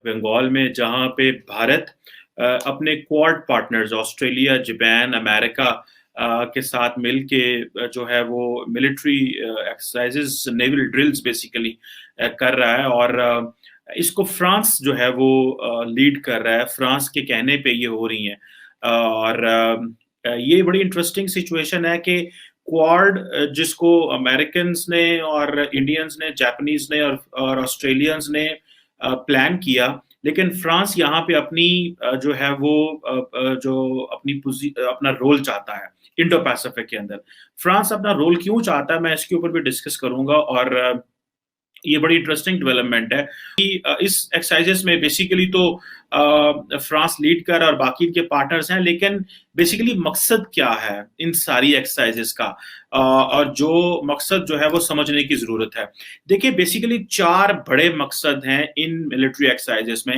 बंगाल में, जहाँ पे भारत अपने quad partners Australia, Japan, America के साथ मिलके जो है वो military exercises, naval drills basically कर रहा है। और इसको फ्रांस जो है वो लीड कर रहा है। फ्रांस के कहने पे ये हो रही हैं। और ये बड़ी इंटरेस्टिंग सिचुएशन है कि क्वाड जिसको अमेरिकन्स ने और इंडियंस ने, जापानीज ने और ऑस्ट्रेलियंस ने प्लान किया, लेकिन फ्रांस यहाँ पे अपनी जो है वो जो अपना रोल चाहता है इंडो पैसिफिक के अंदर। फ्रांस अपना रोल क्यों चाहता है, मैं इसके ऊपर भी डिस्कस करूंगा। और ये बड़ी इंटरेस्टिंग डेवलपमेंट है कि इस एक्सरसाइजेस में बेसिकली तो फ्रांस लीड कर और बाकी के पार्टनर्स हैं, लेकिन बेसिकली मकसद क्या है इन सारी एक्सरसाइजेस का, और जो मकसद जो है वो समझने की जरूरत है। देखिए, बेसिकली 4 बड़े मकसद हैं इन मिलिट्री एक्सरसाइजेस में,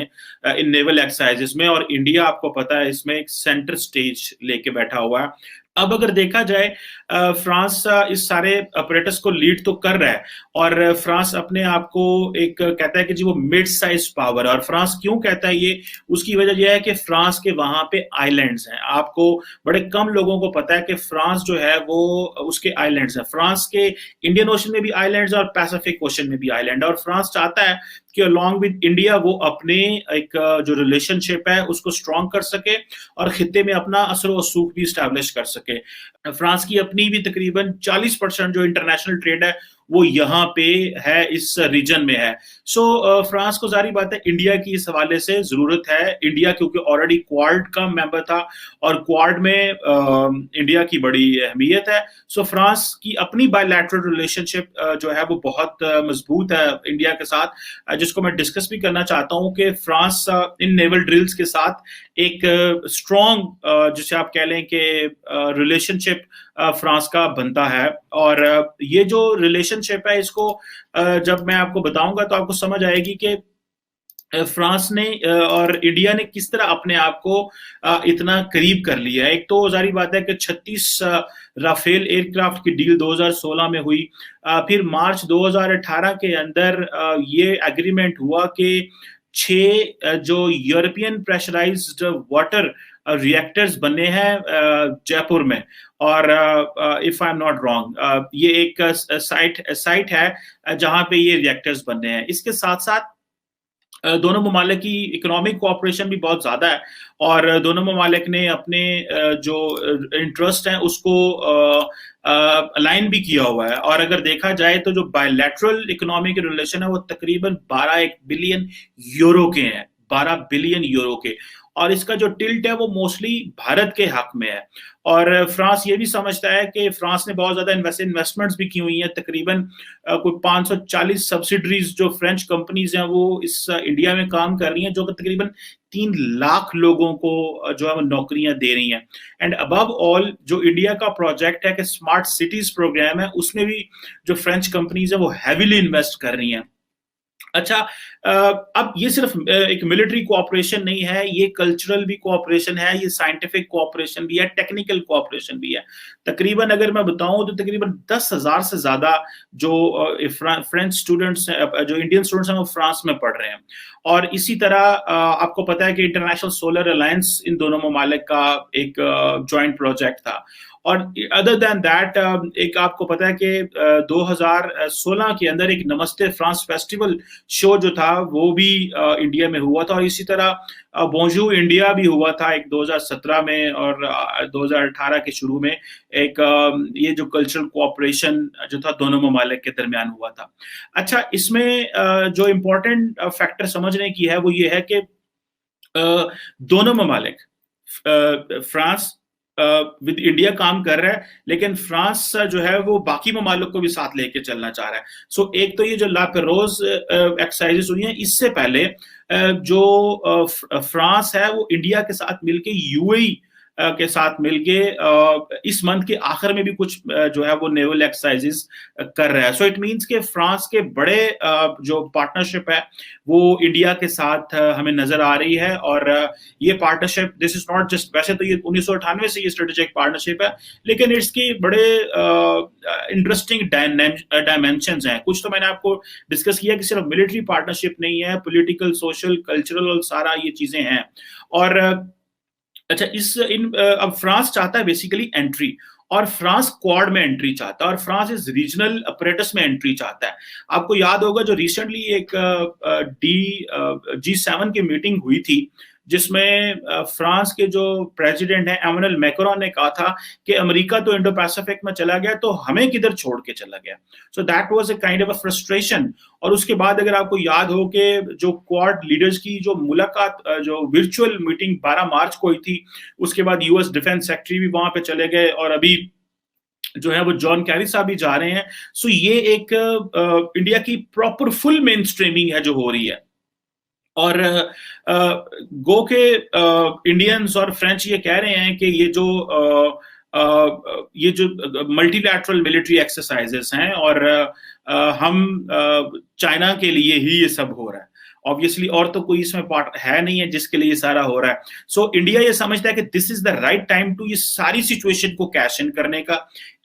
इन नेवल एक्सरसाइजेस में, और इंडिया आपको पता है इसमें एक सेंटर स्टेज लेके बैठा हुआ है। अब अगर देखा जाए, फ्रांस इस सारे ऑपरेटर्स को लीड तो कर रहा है, और फ्रांस अपने आप को एक कहता है कि जी वो मिड साइज पावर है। और फ्रांस क्यों कहता है ये, उसकी वजह यह है कि फ्रांस के वहां पे आइलैंड्स हैं। आपको बड़े कम लोगों को पता है कि फ्रांस जो है वो उसके आइलैंड्स हैं। फ्रांस के इंडियन ओशन में भी आइलैंड्स और पैसिफिक ओशन में भी आइलैंड है। और फ्रांस चाहता है कि अलॉन्ग विद इंडिया वो अपने एक जो रिलेशनशिप है उसको स्ट्रॉन्ग कर सके और खित्ते में अपना असर व सूख भी स्टैब्लिश कर सके। फ्रांस की अपनी भी तकरीबन 40% जो इंटरनेशनल ट्रेड है वो यहाँ पे है, इस रीजन में है। सो फ्रांस को जारी बात है इंडिया की इस हवाले से जरूरत है। इंडिया क्योंकि ऑलरेडी क्वाड का मेंबर था और क्वाड में इंडिया की बड़ी अहमियत है। सो फ्रांस की अपनी बायलैटरल रिलेशनशिप जो है वो बहुत मजबूत है इंडिया के साथ, जिसको मैं डिस्कस भी करना चाहता हूँ कि फ्रांस इन नेवल ड्रिल्स के साथ एक स्ट्रॉन्ग जिसे आप कह लें कि रिलेशनशिप फ्रांस का बनता है। और ये जो रिलेशनशिप है इसको जब मैं आपको बताऊंगा तो आपको समझ आएगी कि फ्रांस ने और इंडिया ने किस तरह अपने आप को इतना करीब कर लिया है। एक तो जारी बात है कि 36 राफेल एयरक्राफ्ट की डील 2016 में हुई। फिर मार्च 2018 के अंदर ये एग्रीमेंट हुआ कि 6 जो यूरोपियन प्रेशराइज्ड वाटर रिएक्टर्स बने हैं जयपुर में। और if I am not wrong, ये एक साइट है जहां पे ये रिएक्टर्स बनने हैं। इसके साथ साथ दोनों ममालिक की इकोनॉमिक कोऑपरेशन भी बहुत ज्यादा है, और दोनों ममालिक ने अपने जो इंटरेस्ट हैं उसको अलाइन भी किया हुआ है। और अगर देखा जाए तो जो बायलैटरल इकोनॉमिक रिलेशन है वो तकरीबन 12 बिलियन यूरो के हैं, 12 बिलियन यूरो के। और इसका जो टिल्ट है वो मोस्टली भारत के हक में है। और फ्रांस ये भी समझता है कि फ्रांस ने बहुत ज्यादा इन्वेस्टमेंट्स भी की हुई हैं। तकरीबन कोई 540 सब्सिडरीज जो फ्रेंच कंपनीज हैं वो इस इंडिया में काम कर रही हैं, जो कि तकरीबन 3 लाख लोगों को जो है वो नौकरियां दे रही हैं। एंड अबव ऑल जो इंडिया का प्रोजेक्ट है कि स्मार्ट सिटीज प्रोग्राम है, उसमें भी जो फ्रेंच कंपनीज है वो हैविली इन्वेस्ट कर रही हैं। अच्छा, अब ये सिर्फ एक मिलिट्री कोऑपरेशन नहीं है, ये कल्चरल भी कोऑपरेशन है, ये साइंटिफिक कोऑपरेशन भी है, टेक्निकल कोऑपरेशन भी है। तकरीबन अगर मैं बताऊं तो तकरीबन 10,000 से ज्यादा जो फ्रेंच स्टूडेंट्स हैं, जो इंडियन स्टूडेंट्स हैं वो फ्रांस में पढ़ रहे हैं। और इसी तरह आपको पता है कि इंटरनेशनल सोलर अलायंस इन दोनों ममालिक का एक जॉइंट प्रोजेक्ट था। और अदर देन दैट एक आपको पता है कि 2016 के अंदर एक नमस्ते फ्रांस फेस्टिवल शो जो था वो भी इंडिया में हुआ था। और इसी तरह बोंजू इंडिया भी हुआ था एक 2017 में, और 2018 के शुरू में एक ये जो कल्चरल कोऑपरेशन जो था दोनों ममालिक के दरमियान हुआ था। अच्छा, इसमें जो इम्पोर्टेंट फैक्टर समझने की है वो ये है कि दोनों ममालिक, फ्रांस विद इंडिया काम कर रहा है, लेकिन फ्रांस जो है वो बाकी ममालिक को भी साथ लेके चलना चाह रहा है। सो एक तो ये जो ला पेरोज एक्सरसाइजेस हुई हैं, इससे पहले जो फ्रांस है वो इंडिया के साथ मिलके यूएई के साथ मिलके इस मंथ के आखिर में भी कुछ जो है वो नेवल एक्सरसाइजेस कर रहा है। सो इट मींस के फ्रांस के बड़े जो पार्टनरशिप है वो इंडिया के साथ हमें नजर आ रही है। और ये partnership, this is not just, वैसे तो ये 1998 से ये स्ट्रेटेजिक पार्टनरशिप है, लेकिन इसकी बड़े इंटरेस्टिंग डायमेंशंस हैं। कुछ तो मैंने आपको डिस्कस किया कि सिर्फ मिलिट्री पार्टनरशिप नहीं है, पॉलिटिकल, सोशल, कल्चरल और सारा ये चीजें हैं। और अच्छा, अब फ्रांस चाहता है बेसिकली एंट्री, और फ्रांस क्वाड में एंट्री चाहता है, और फ्रांस इस रीजनल अपरेटस में एंट्री चाहता है। आपको याद होगा जो रिसेंटली एक G7 की मीटिंग हुई थी, जिसमें फ्रांस के जो प्रेसिडेंट हैं एमेनुअल मैक्रोन ने कहा था कि अमेरिका तो इंडो पैसिफिक में चला गया, तो हमें किधर छोड़ के चला गया। So that was a kind of a frustration. और उसके बाद अगर आपको याद हो कि जो क्वाड लीडर्स की जो मुलाकात, जो वर्चुअल मीटिंग 12 मार्च को हुई थी, उसके बाद यूएस डिफेंस सेक्रेटरी भी वहां पे चले गए, और अभी जो है वो जॉन कैरी साहब भी जा रहे हैं। सो ये एक इंडिया की प्रॉपर फुल मेन स्ट्रीमिंग है जो हो रही है। और गो के इंडियंस और फ्रेंच ये कह रहे हैं कि ये जो मल्टीलैटरल मिलिट्री एक्सरसाइजेस हैं, और हम चाइना के लिए ही ये सब हो रहा है। ऑब्वियसली और तो कोई इसमें पार्ट है नहीं है जिसके लिए ये सारा हो रहा है। सो इंडिया ये समझता है कि this is the right time to ये सारी सिचुएशन को कैश इन करने का।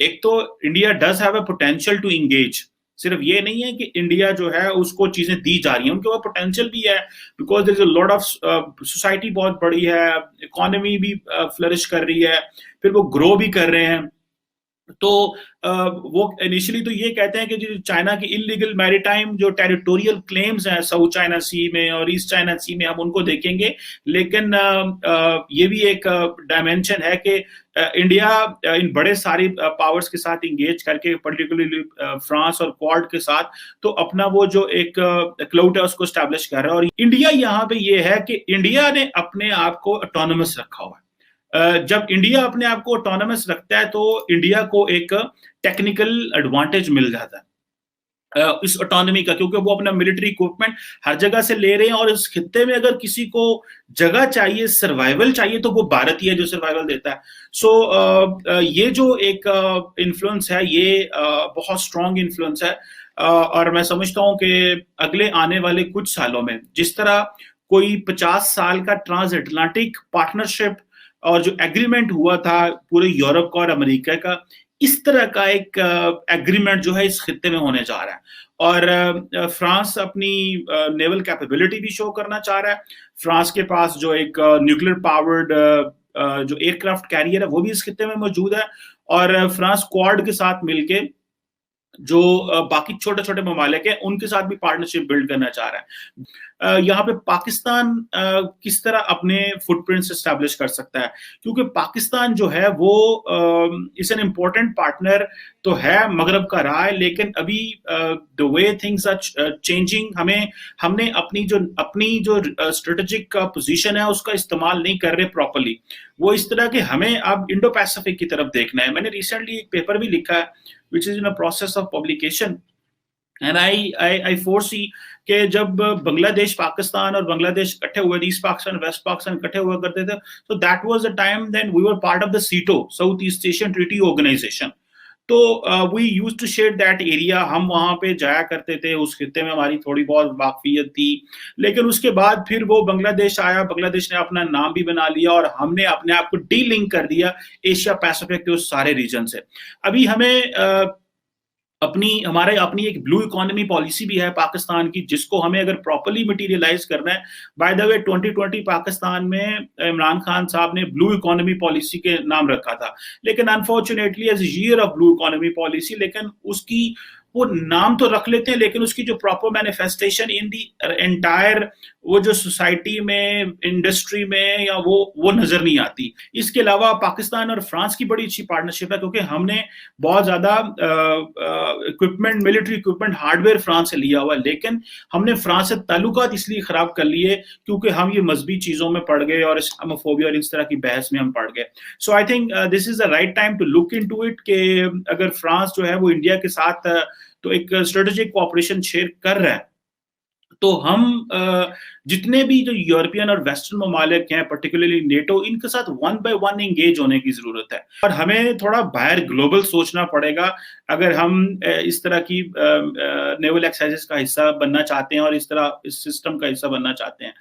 एक तो India does have a potential to engage, सिर्फ ये नहीं है कि इंडिया जो है उसको चीजें दी जा रही हैं, उनके पास पोटेंशियल भी है, because there is a lot of society बहुत बड़ी है, इकोनॉमी भी फ्लरिश कर रही है, फिर वो ग्रो भी कर रहे हैं। तो वो इनिशियली तो ये कहते हैं कि जो चाइना की इलीगल मैरीटाइम जो टेरिटोरियल क्लेम्स हैं साउथ चाइना सी में और ईस्ट चाइना सी में, हम उनको देखेंगे। लेकिन ये भी एक डायमेंशन है कि इंडिया इन बड़े सारी पावर्स के साथ इंगेज करके, पर्टिकुलरली फ्रांस और क्वाड के साथ, तो अपना वो जो एक क्लाउट है उसको स्टैब्लिश कर रहा है। और इंडिया यहाँ पे ये है कि इंडिया ने अपने आप को ऑटोनोमस रखा हुआ है। जब इंडिया अपने आप को ऑटोनोमस रखता है तो इंडिया को एक टेक्निकल एडवांटेज मिल जाता है इस ऑटोनॉमी का, क्योंकि वो अपना मिलिट्री इक्विपमेंट हर जगह से ले रहे हैं। और इस खित्ते में अगर किसी को जगह चाहिए, सर्वाइवल चाहिए, तो वो भारत ही है जो सर्वाइवल देता है। सो ये जो एक इन्फ्लुएंस है, ये बहुत स्ट्रॉन्ग इन्फ्लुएंस है। और मैं समझता हूं कि अगले आने वाले कुछ सालों में जिस तरह कोई 50 साल का ट्रांस अटलांटिक पार्टनरशिप और जो एग्रीमेंट हुआ था पूरे यूरोप का और अमेरिका का, इस तरह का एक एग्रीमेंट जो है इस खित्ते में होने जा रहा है। और फ्रांस अपनी नेवल कैपेबिलिटी भी शो करना चाह रहा है। फ्रांस के पास जो एक न्यूक्लियर पावर्ड जो एयरक्राफ्ट कैरियर है वो भी इस खित्ते में मौजूद है। और फ्रांस क्वाड के साथ मिलके जो बाकी छोटे छोटे ममालिक हैं उनके साथ भी पार्टनरशिप बिल्ड करना चाह रहा है। यहाँ पे पाकिस्तान किस तरह अपने फुटप्रिंट्स एस्टैब्लिश कर सकता है, क्योंकि पाकिस्तान जो है वो इज एन इम्पोर्टेंट पार्टनर तो है, मगरब का रहा है, लेकिन अभी the way things are changing, हमने अपनी जो स्ट्रेटेजिक पोजीशन है उसका इस्तेमाल नहीं कर रहे प्रॉपरली। वो इस तरह के हमें अब इंडो पैसिफिक की तरफ देखना है। मैंने रिसेंटली एक पेपर भी लिखा है which is in a process of publication, and I foresee कि जब बांग्लादेश पाकिस्तान और बांग्लादेश इकट्ठे हुए, ईस्ट पाकिस्तान वेस्ट पाकिस्तान इकट्ठे हुआ करते थे, so that was the time then we were part of the SEATO, South East Asian Treaty Organization. तो we use to share that area, हम वहां पे जाया करते थे, उस खित्ते में हमारी थोड़ी बहुत वाकफियत थी। लेकिन उसके बाद फिर वो बांग्लादेश आया, बांग्लादेश ने अपना नाम भी बना लिया और हमने अपने आप को डी लिंक कर दिया एशिया पैसिफिक के उस सारे रीजन से। अभी हमें अपनी एक ब्लू इकोनॉमी पॉलिसी भी है पाकिस्तान की, जिसको हमें अगर प्रॉपर्ली मटेरियलाइज करना है। बाय द वे 2020 पाकिस्तान में इमरान खान साहब ने ब्लू इकोनॉमी पॉलिसी के नाम रखा था, लेकिन unfortunately as year of blue economy policy, लेकिन उसकी वो नाम तो रख लेते हैं, लेकिन उसकी जो proper manifestation in the entire वो जो सोसाइटी में, इंडस्ट्री में, या वो नजर नहीं आती। इसके अलावा पाकिस्तान और फ्रांस की बड़ी अच्छी पार्टनरशिप है, क्योंकि हमने बहुत ज्यादा equipment, military equipment, hardware France से लिया हुआ है, लेकिन हमने फ्रांस से ताल्लुकात इसलिए खराब कर लिए क्योंकि हम ये मजहबी चीजों में पड़ गए और इस्लामोफोबिया और इस तरह की बहस में हम पड़ गए। So I think this is the right time to look into it कि अगर फ्रांस जो है वो इंडिया के साथ तो एक स्ट्रेटेजिक कोऑपरेशन शेयर कर रहा है, तो हम जितने भी जो यूरोपियन और वेस्टर्न ममालिक हैं, पर्टिकुलरली नेटो, इनके साथ वन बाय वन एंगेज होने की ज़रूरत है। और हमें थोड़ा बाहर ग्लोबल सोचना पड़ेगा, अगर हम इस तरह की नेवल एक्सरसाइज़ेज़ का हिस्सा बनना चाहते हैं और इस तरह इस सिस्टम का हिस्सा बनना चाहते हैं।